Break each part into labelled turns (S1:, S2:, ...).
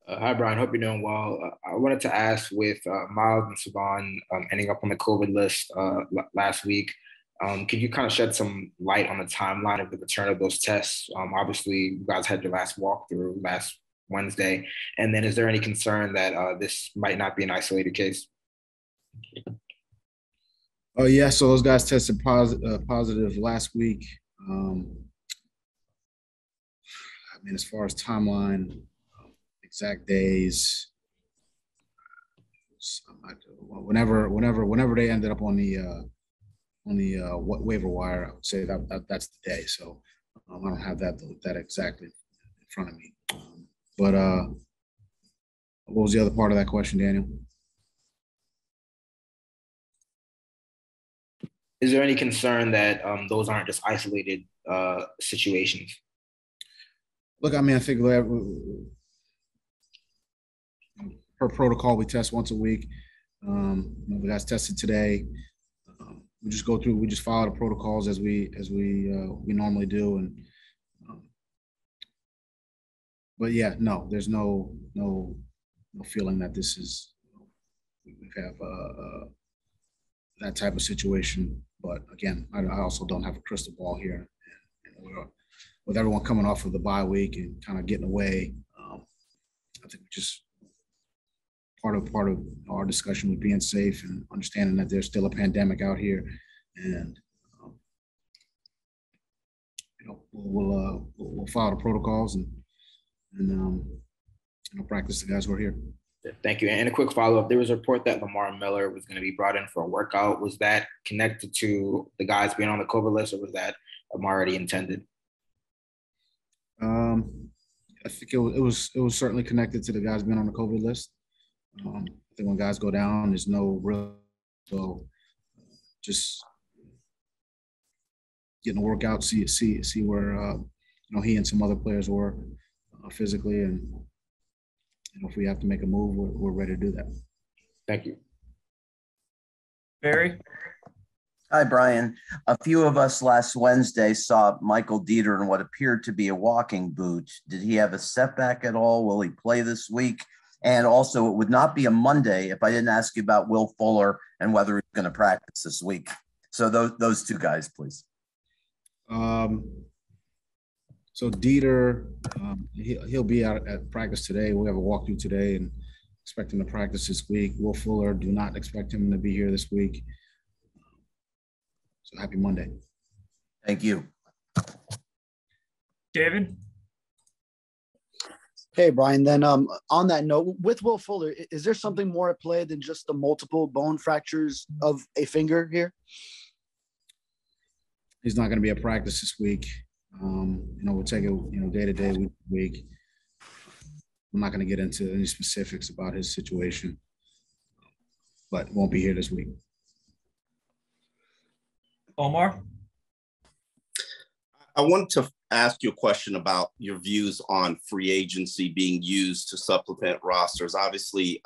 S1: Hi, Brian. Hope you're doing well. I wanted to ask with Miles and Savon ending up on the COVID list last week, could you kind of shed some light on the timeline of the return of those tests? Obviously, you guys had your last walkthrough last Wednesday. And then is there any concern that this might not be an isolated case?
S2: Oh yeah, so those guys tested positive last week. Um, I mean, as far as timeline, exact days, whenever they ended up on the waiver wire, I would say that's the day. So I don't have that exactly in front of me. But what was the other part of that question, Daniel?
S1: Is there any concern that those aren't just isolated situations?
S2: Look, I mean, I think per protocol, we test once a week. The guys tested today. We just go through. We just follow the protocols as we normally do. And but yeah, no, there's no feeling that this is we have that type of situation. But again, I also don't have a crystal ball here. And with everyone coming off of the bye week and kind of getting away, I think we just part of our discussion with being safe and understanding that there's still a pandemic out here, and we'll follow the protocols and practice the guys who are here.
S1: Thank you. And a quick follow up: there was a report that Lamar Miller was going to be brought in for a workout. Was that connected to the guys being on the COVID list, or was that already intended?
S2: I think it was certainly connected to the guys being on the COVID list. I think when guys go down, there's no real, so just getting a workout, see where he and some other players were physically, and if we have to make a move, we're ready to do that.
S1: Thank you.
S3: Barry?
S4: Hi, Brian. A few of us last Wednesday saw Michael Dieter in what appeared to be a walking boot. Did he have a setback at all? Will he play this week? And also, it would not be a Monday if I didn't ask you about Will Fuller and whether he's going to practice this week. So those two guys, please.
S2: So Dieter, he'll be out at practice today. We have a walkthrough today and expect him to practice this week. Will Fuller, do not expect him to be here this week. So happy Monday.
S4: Thank you.
S3: David?
S5: Hey, Brian, then on that note, with Will Fuller, is there something more at play than just the multiple bone fractures of a finger here?
S2: He's not going to be at practice this week. We'll take it, day to day, week to week. I'm not going to get into any specifics about his situation, but won't be here this week.
S3: Omar?
S6: I wanted to ask you a question about your views on free agency being used to supplement rosters. Obviously,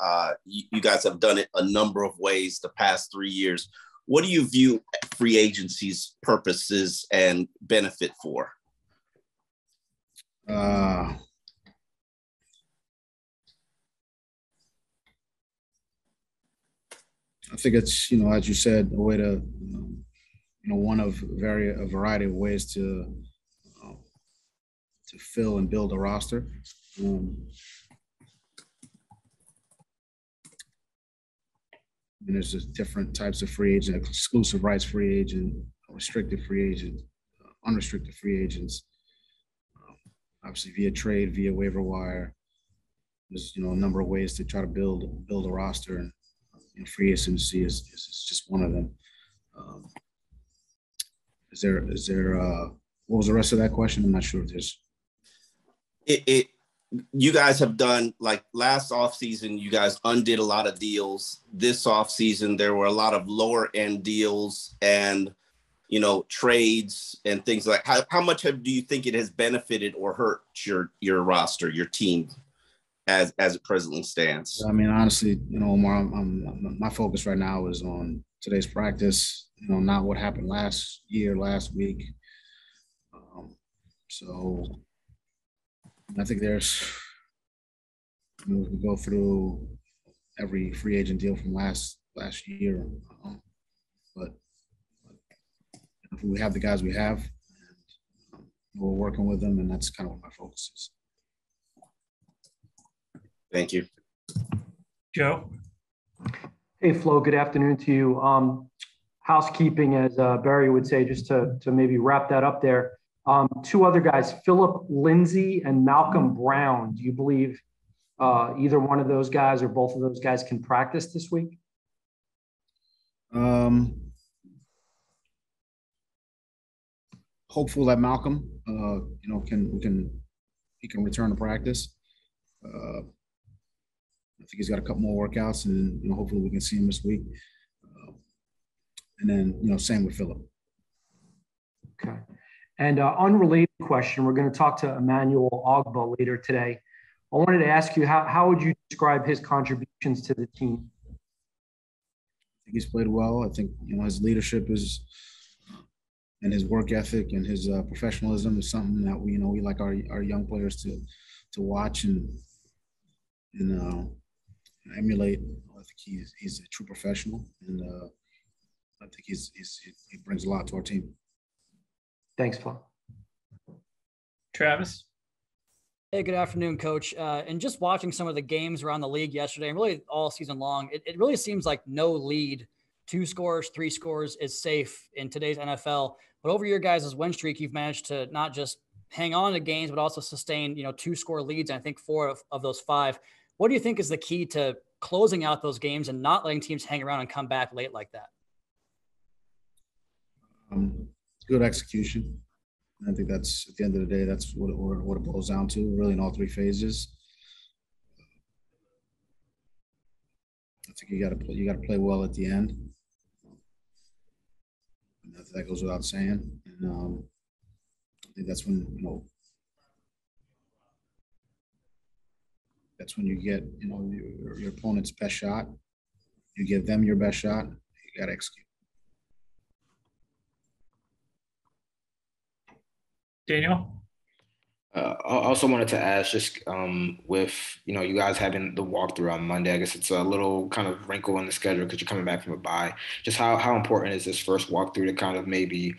S6: you guys have done it a number of ways the past 3 years. What do you view free agency's purposes and benefit for?
S2: I think it's, as you said, a way to, one of a variety of ways to fill and build a roster. And there's just different types of free agent, exclusive rights free agent, restricted free agent, unrestricted free agents. Obviously via trade, via waiver wire. There's a number of ways to try to build a roster, and free agency is just one of them. Is there what was the rest of that question? I'm not sure if there's.
S6: You guys have done, like last offseason, you guys undid a lot of deals. This offseason, there were a lot of lower end deals and, trades and things like how much do you think it has benefited or hurt your roster, your team as it presently stands?
S2: I mean, honestly, Omar, my focus right now is on today's practice, not what happened last week. So I think there's we go through every free agent deal from last year. But if we have the guys we have, and we're working with them, and that's kind of what my focus is.
S6: Thank you.
S3: Joe.
S7: Hey, Flo, good afternoon to you. Housekeeping, as Barry would say, just to maybe wrap that up there. Two other guys, Phillip Lindsay and Malcolm Brown. Do you believe either one of those guys or both of those guys can practice this week?
S2: Hopeful that Malcolm, he can return to practice. I think he's got a couple more workouts, and hopefully we can see him this week. And then same with Phillip.
S7: Okay. And unrelated question, we're going to talk to Emmanuel Ogbah later today. I wanted to ask you, how would you describe his contributions to the team?
S2: I think he's played well. I think his leadership is, and his work ethic and his professionalism is something that we like our young players to watch and emulate. I think he's a true professional, and I think he brings a lot to our team.
S7: Thanks, Flo.
S3: Travis.
S8: Hey, good afternoon, Coach. And just watching some of the games around the league yesterday, and really all season long, it really seems like no lead, 2 scores, 3 scores is safe in today's NFL. But over your guys' win streak, you've managed to not just hang on to games, but also sustain 2-score leads. And I think 4 of those 5. What do you think is the key to closing out those games and not letting teams hang around and come back late like that?
S2: Good execution. I think that's, at the end of the day, that's what it boils down to, really, in all 3 phases. I think you got to play well at the end. And that goes without saying. And I think that's when you get your opponent's best shot. You give them your best shot. You got to execute.
S3: Daniel.
S1: I also wanted to ask, just with you guys having the walkthrough on Monday, I guess it's a little kind of wrinkle in the schedule because you're coming back from a bye. Just how important is this first walkthrough to kind of maybe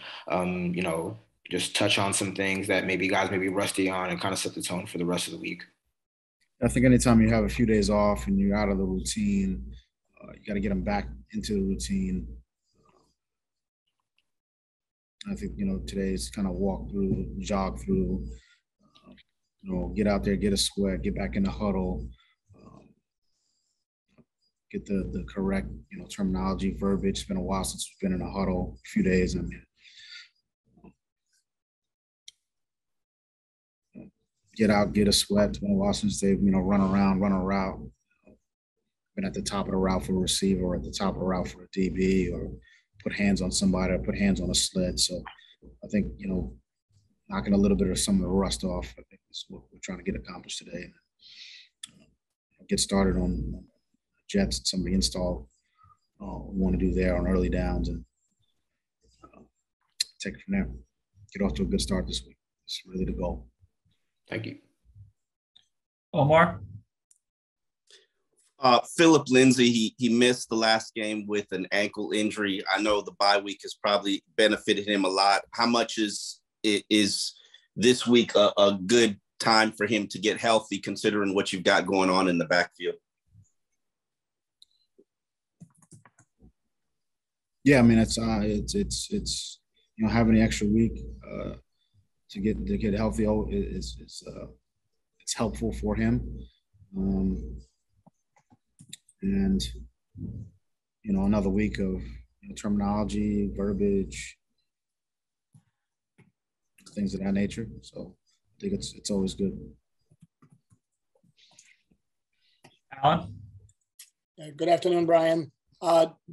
S1: just touch on some things that maybe guys may be rusty on and kind of set the tone for the rest of the week?
S2: I think anytime you have a few days off and you're out of the routine, you got to get them back into the routine. I think, today's kind of walk through, jog through, get out there, get a sweat, get back in the huddle, get the correct, terminology, verbiage. It's been a while since we've been in a huddle, a few days. I mean, get out, get a sweat. It's been a while since they've, run a route. Been at the top of the route for a receiver, or at the top of the route for a DB, or put hands on somebody, or put hands on a sled. So I think, knocking a little bit of some of the rust off, I think is what we're trying to get accomplished today. Get started on jets and some of the install we want to do there on early downs, and take it from there. Get off to a good start this week. It's really the goal.
S1: Thank you.
S3: Omar.
S6: Phillip Lindsay, he missed the last game with an ankle injury. I know the bye week has probably benefited him a lot. How much is this week a good time for him to get healthy, considering what you've got going on in the backfield?
S2: Yeah, I mean, it's having the extra week to get healthy is it's helpful for him. And another week of terminology, verbiage, things of that nature. So I think it's always good.
S3: Alan.
S9: Good afternoon, Brian.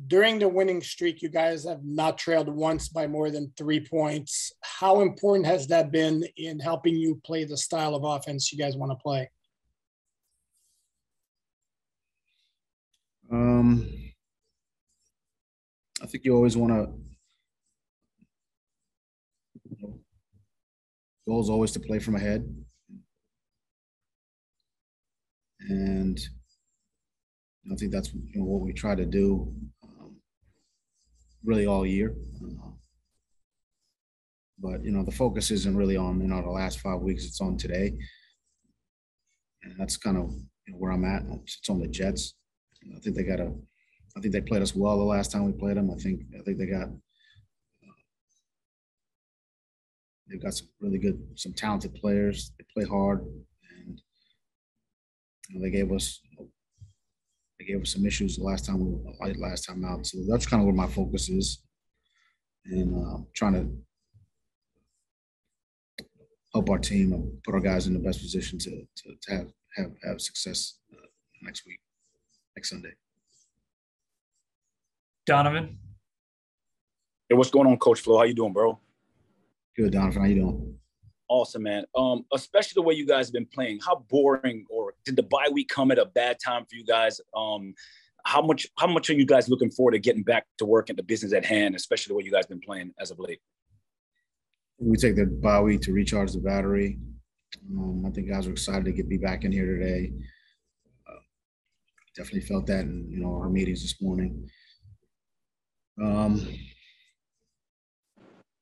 S9: During the winning streak, you guys have not trailed once by more than 3 points. How important has that been in helping you play the style of offense you guys want to play?
S2: I think you always want to, goal is always to play from ahead. And I think that's what we try to do really all year. But the focus isn't really on the last 5 weeks. It's on today, and that's kind of where I'm at. It's on the Jets. I think they played us well the last time we played them. I think they've got some talented players. They play hard, and they gave us some issues the last time out. So that's kind of where my focus is, and trying to help our team and put our guys in the best position to have success next Sunday.
S3: Donovan.
S10: Hey, what's going on, Coach Flo? How you doing, bro?
S2: Good, Donovan. How you doing?
S10: Awesome, man. Especially the way you guys have been playing. How boring, or did the bye week come at a bad time for you guys? How much are you guys looking forward to getting back to work and the business at hand, especially the way you guys been playing as of late?
S2: We take the bye week to recharge the battery. I think guys are excited to be back in here today. Definitely felt that in our meetings this morning.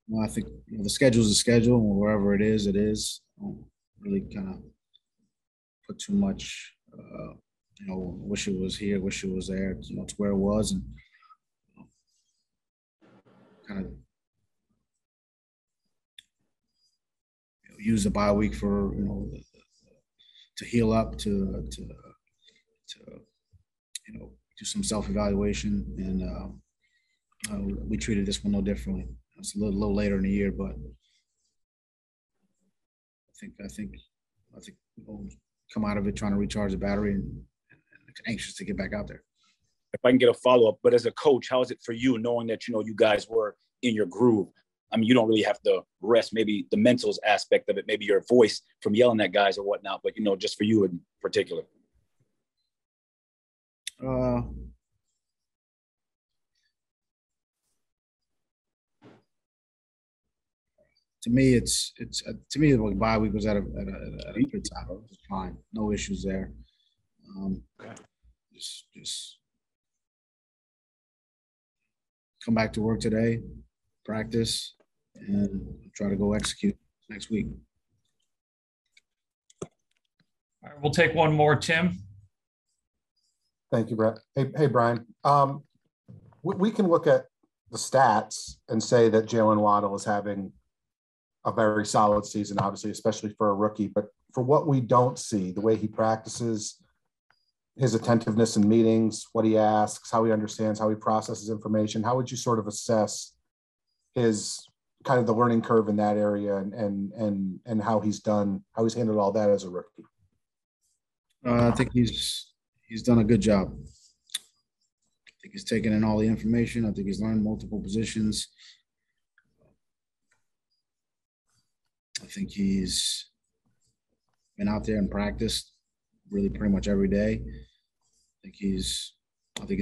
S2: Well, I think the schedule is the schedule, and wherever it is, it is. Don't really kind of put too much. Wish it was here, wish it was there. It's where it was, and kind of use the bye week for to heal up, to do some self-evaluation, and we treated this one no differently. It's a little later in the year, but I think we'll come out of it trying to recharge the battery and anxious to get back out there.
S10: If I can get a follow-up, but as a coach, how is it for you knowing that you guys were in your groove? I mean, you don't really have to rest maybe the mentals aspect of it, maybe your voice from yelling at guys or whatnot, but just for you in particular.
S2: To me, the bye week was at a good time. It was fine, no issues there.
S10: Okay.
S2: Just come back to work today, practice, and try to go execute next week.
S3: All right, we'll take one more, Tim.
S11: Thank you, Brett. Hey, Brian. We can look at the stats and say that Jaylen Waddle is having a very solid season, obviously, especially for a rookie. But for what we don't see, the way he practices, his attentiveness in meetings, what he asks, how he understands, how he processes information, how would you sort of assess his kind of the learning curve in that area and how he's handled all that as a rookie?
S2: I think he's done a good job. I think he's taken in all the information. I think he's learned multiple positions. I think he's been out there and practiced really pretty much every day. I think he's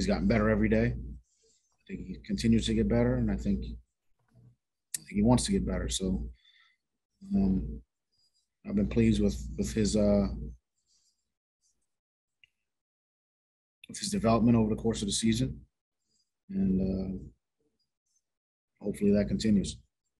S2: gotten better every day. I think he continues to get better, and I think he wants to get better. So I've been pleased with his development over the course of the season, and hopefully that continues.